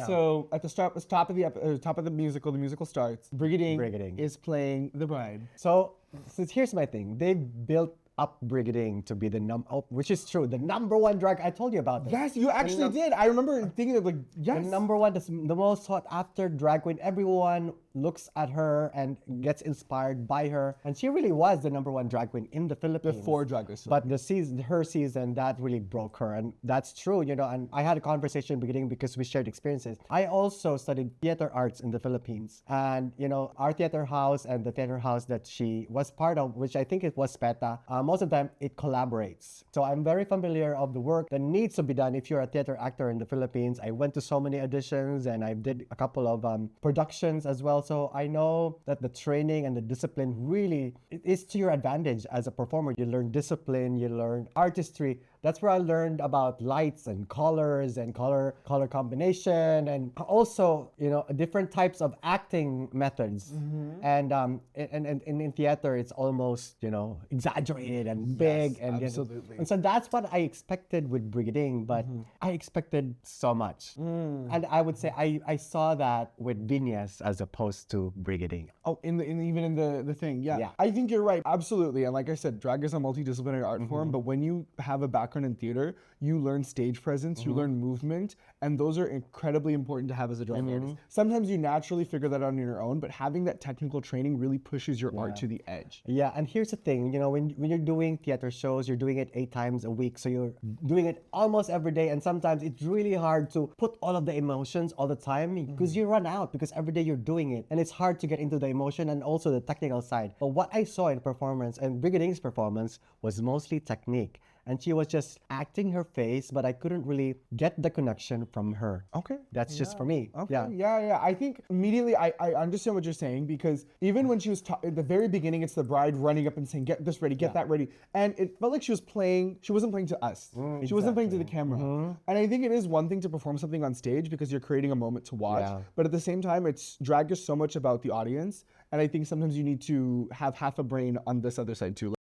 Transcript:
So at the top of the musical starts. Brigiding Brigiding. is playing the bride. So here's my thing. They built up Brigiding to be which is true, the number one drag. I told you about this. Yes, you actually did. I remember thinking of yes. The number one, the most sought after drag queen. Everyone looks at her and gets inspired by her, and she really was the number one drag queen in the Philippines before Drag Race. But her season, that really broke her, and that's true, And I had a conversation beginning because we shared experiences. I also studied theater arts in the Philippines, and our theater house and the theater house that she was part of, which I think it was PETA. Most of the time it collaborates. So I'm very familiar of the work that needs to be done if you're a theater actor in the Philippines. I went to so many auditions and I did a couple of productions as well. So I know that the training and the discipline really is to your advantage as a performer. You learn discipline, you learn artistry. That's where I learned about lights and colors and color combination, and also different types of acting methods. And in theater it's almost exaggerated and big, and absolutely. And so that's what I expected with Brigiding, but I expected so much. And I would say I saw that with Vinyas as opposed to Brigiding. Oh, even in the thing, yeah. I think you're right, absolutely. And like I said, drag is a multidisciplinary art form, but when you have a background in theater, you learn stage presence, you learn movement, and those are incredibly important to have as a drag artist. Sometimes you naturally figure that out on your own, but having that technical training really pushes your art to the edge. Yeah, and here's the thing, when you're doing theater shows, you're doing it 8 times a week, so you're doing it almost every day, and sometimes it's really hard to put all of the emotions all the time because you run out, because every day you're doing it, and it's hard to get into the emotion and also the technical side. But what I saw in performance, and Brigiding's performance, was mostly technique. And she was just acting her face, but I couldn't really get the connection from her. Okay. That's just for me. Okay. Yeah. I think immediately I understand what you're saying, because even when she was at the very beginning, it's the bride running up and saying, "Get this ready, get that ready," and it felt like she wasn't playing to us. She wasn't playing to the camera. And I think it is one thing to perform something on stage because you're creating a moment to watch, but at the same time, drag is so much about the audience, and I think sometimes you need to have half a brain on this other side too.